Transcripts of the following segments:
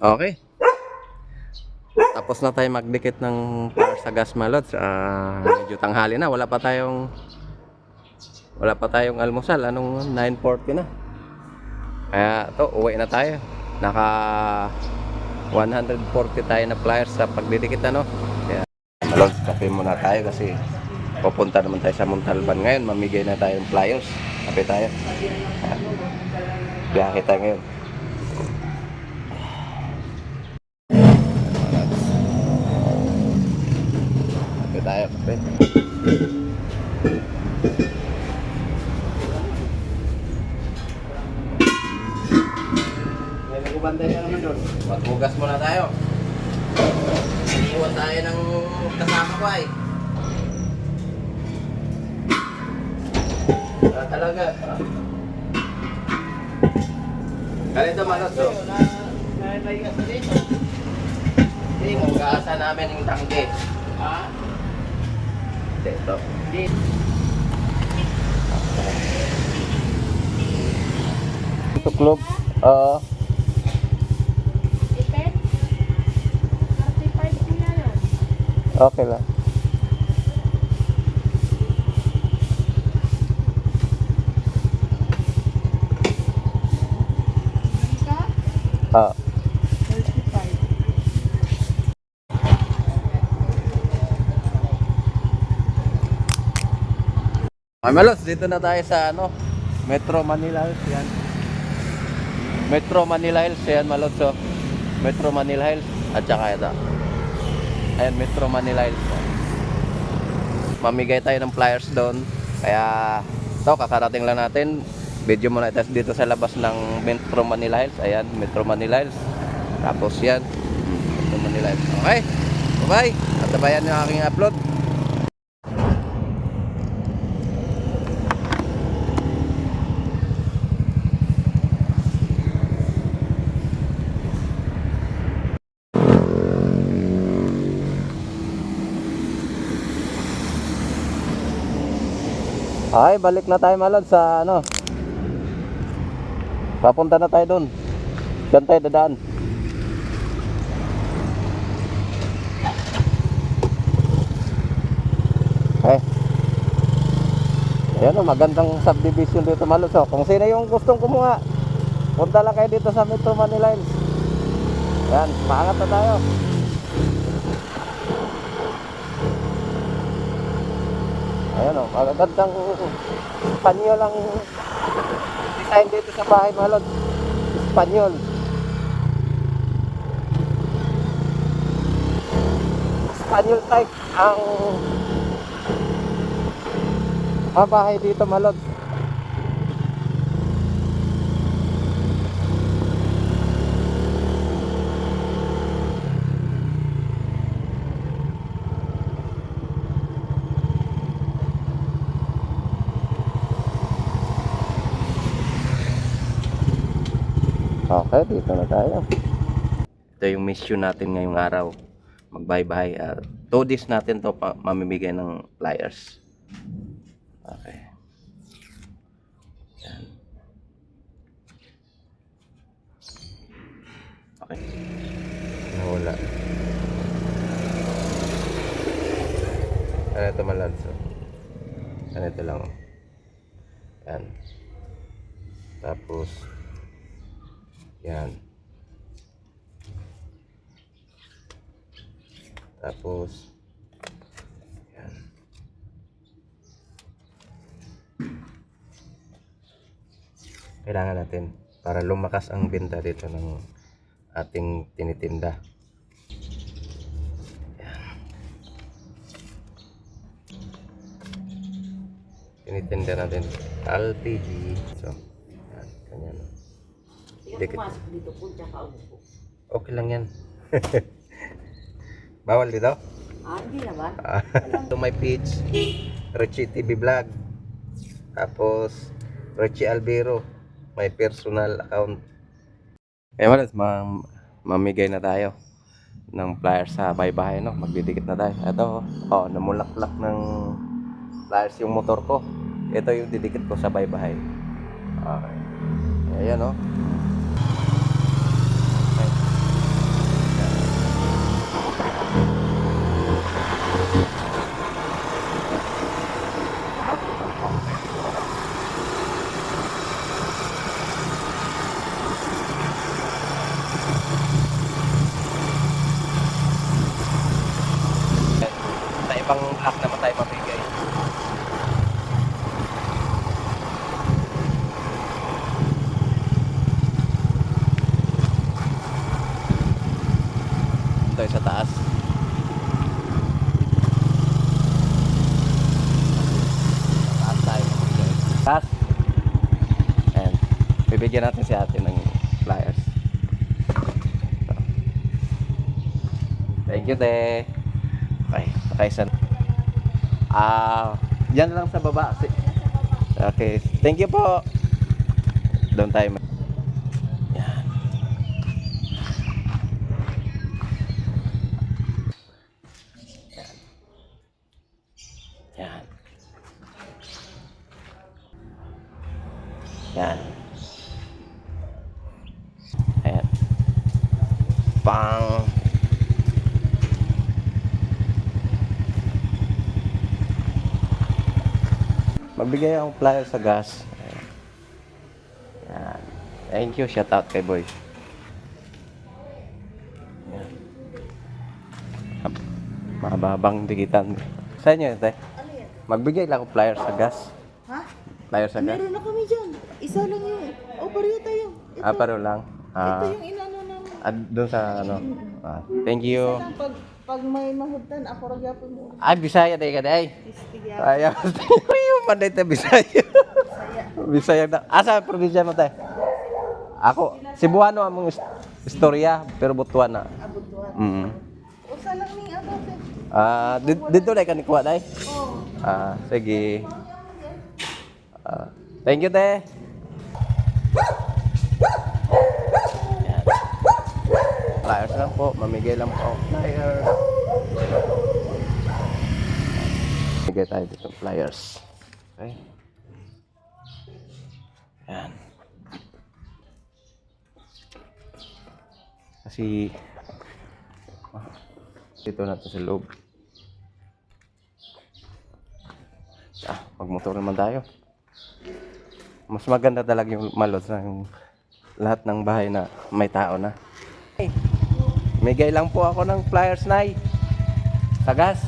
Okay. Tapos na tayo magdikit ng para sa gas malods. Medyo tanghali na. Wala pa tayong almusal. Anong 9:40 na. Kaya to, uwi na tayo. Naka 140 tayo na pliers sa pagdidikit ano. Kaya malods, kape muna tayo kasi pupunta naman tayo sa Montalban ngayon. Mamigay na tayong pliers. Kape tayo. Biyahe tayo ngayon. Kape tayo, kape. Magbugas muna tayo. Iniwan tayo ng kasama ko ay. Talaga. Ganito malos oh. Hindi mo gaasa namin yung tangke. Ha? Ito. Tuklog. Okay lang. Ah. 35. Malos, dito na tayo sa Metro Manila Hills yan. Metro Manila Hills yan, Malos. So, Metro Manila Hills at saka ito. Ayan, Metro Manila Hills. Mamigay tayo ng flyers doon. Kaya ito, kakarating lang natin. Video muna ito dito sa labas ng Metro Manila Hills. Ayan, Metro Manila Hills. Tapos yan, Metro Manila Hills. Okay, bye-bye. At tabayan yung aking upload. Ay, balik na tayo malod sa papunta na tayo doon. Diyan tayo dadaan. Ayan o, magandang subdivision dito malod. So, kung sino yung gustong kumuha, punta lang kayo dito sa Metro Manila Hills. Ayan, paangat na tayo. Ayan o, magandang Espanyol ang design dito sa bahay malod. Espanyol. Espanyol type ang bahay dito malod. Okay, dito na tayo. Ito yung mission natin ngayong araw. Magbahay-bahay. 2 days natin to mamimigay ng flyers. Okay. Yan. Okay. Nawala. Ano ito malanso? Ano ito lang. Yan. Tapos yan. Tapos yan. Kailangan natin para lumakas ang benta dito ng ating tinitinda. Yan. Tinitinda natin LPG. So, yan, ganyan. Pumasok dito po, tsaka upo. Okay lang yan. Bawal dito? Hindi naman. Ito my page, Richie TV Vlog. Tapos Richie Albero, my personal account. Kaya malas, mamigay na tayo ng flyers sa bahay-bahay, no? Magdidikit na tayo. Ito, namulaklak ng flyers yung motor ko. Ito yung didikit ko sa bahay-bahay. Okay. Ayan, no? Okay. Sa ibang block naman tayo mabigay. Ito sa taas. Taas tayo mabigay. Taas. And bibigyan natin si ate ng flyers. Thank you, te. Okay, pakaisan. Diyan lang sa baba. Okay, thank you po. Doon tayo. Yan. Yan. Yan. Ayan. Pang. Magbigay akong flyer sa gas. Yan. Thank you. Shout out kay boy. Yan. Mahabang digitan. Sa inyo, te? Ano yan? Magbigay lang akong flyer sa gas. Ha? Flyer sa gas. Meron na kami dyan. Isa lang yun. O, pareho tayo. Ito, Paro lang. ito yung inano namin. Doon sa ano. Thank you. Isa lang, pag may mahugdan, ako ragyapon mo. Ay, Bisaya day ka day. Istigya. Ayaw. Yung panday ta Bisaya. Bisaya na. Asa probinsya mo tayo? Ako, Cebuano among istorya, pero Butuan na. Abutuan. Mm. Usa lang ni ano. Dito na ka ni kuha day. Oh. Sige. Thank you, te. Yan. Flyers lang po. Mamigay lang po. Flyers. Mamigay tayo dito flyers. Okay. Yan. Kasi dito na to sa loob. Magmotor naman tayo. Mas maganda talaga yung malot sa yung lahat ng bahay na may tao na. Hey, migay lang po ako ng flyers, Nay. Sa gas.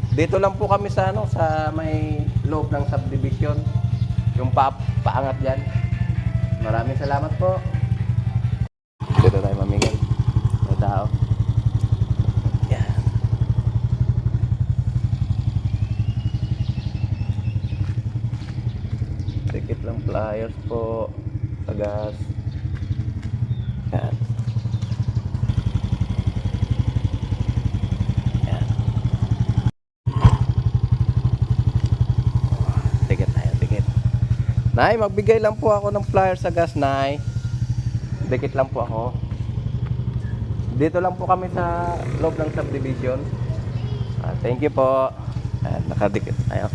Dito lang po kami sa ano, sa may loob ng subdivision. Yung paangat diyan. Maraming salamat po. Dito tayo mamigay. May tao. Yan. Tikit lang flyers po sa gas. Yan. Yan. Tikit tayo, tikit. Nay, magbigay lang po ako ng flyers sa gas, Nay. Dikit lang po ako. Dito lang po kami sa loob ng subdivision. Thank you po. Nakadikit tayo.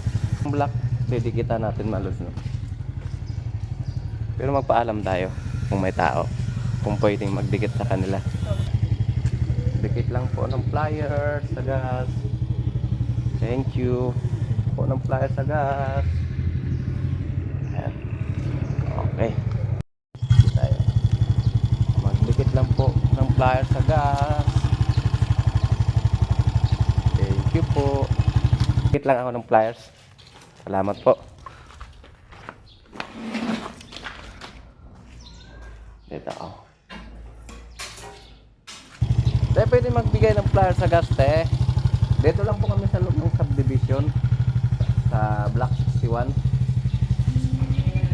Black, didikitan natin malus, no? Pero magpaalam tayo kung may tao, kung pwedeng magdikit sa kanila. Dikit lang po ng flyers sa gas. Thank you po ng flyers sa gas. Ayan. Okay. Tayo. Magdikit lang po ng flyers sa gas. Thank you po. Dikit lang ako ng flyers. Salamat po. Dito ako. Te, pwede magbigay ng flyers sa gas, te. Dito lang po kami sa loob ng subdivision. Sa Block 61.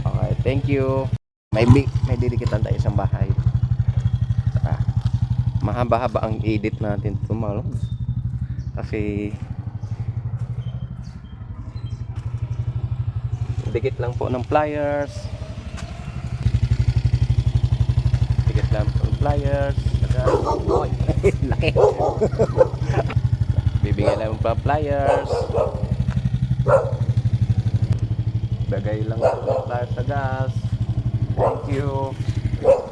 Okay, thank you. May didikitan tayo isang bahay. Mahaba-haba ang edit natin ito, malo. Kasi dikit lang po ng flyers. Dikit lang po ng flyers. Oy, laki. Bibigay lang po flyers. Bagay lang po ng flyers sa gas. Thank you.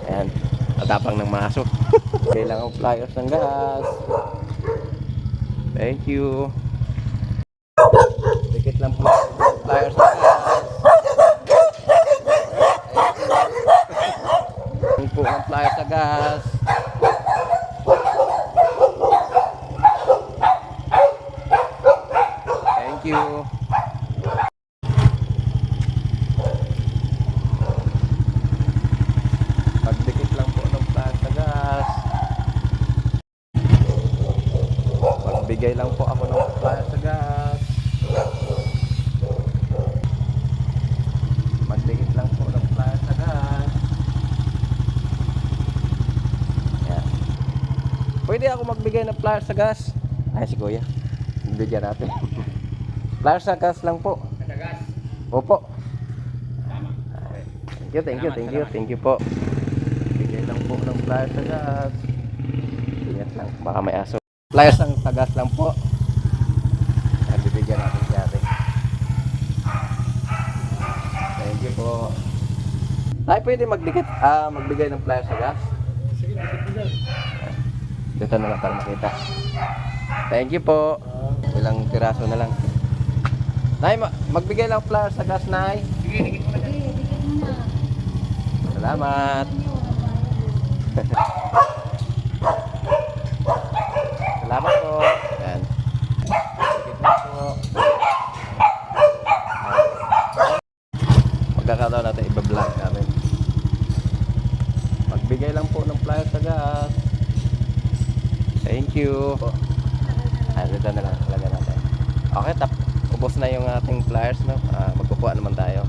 Ayan, tatapang ng maso. Bigay lang ang flyers ng gas. Thank you. Dikit lang po flyers ng gas. Ang po ang flyers sa gas. you. Pagdikit lang po ng flash sa gas. Magbigay lang po ako ng flash sa gas. Magdikit lang po ng flash sa gas. Yan. Pwede ako magbigay ng flash sa gas. Ay, si Kuya. Bigyan natin. Flash sa gas lang po. Opo. Thank you po. Bigay lang po ng flash sa gas. Ingat lang, baka may aso. Flash ang tagas lang po. At bibigyan natin si ate. Thank you po. Tay, pwede magdikit, magbigay ng flash sa gas? Sige, dikit mo dyan. Dito na lang para makita. Thank you po. Ilang piraso na lang. Nay, magbigay lang flash sa gas, Nay. Sige, dikit mo na. Salamat. Salamat po. Yan. Dikit lang po. Magkakataon natin iba-vlog namin. Magbigay lang po ng flash sa gas. Thank you. Dito na lang talaga natin. Okay, ubos na yung ating flyers, no? Magkukuha naman tayo.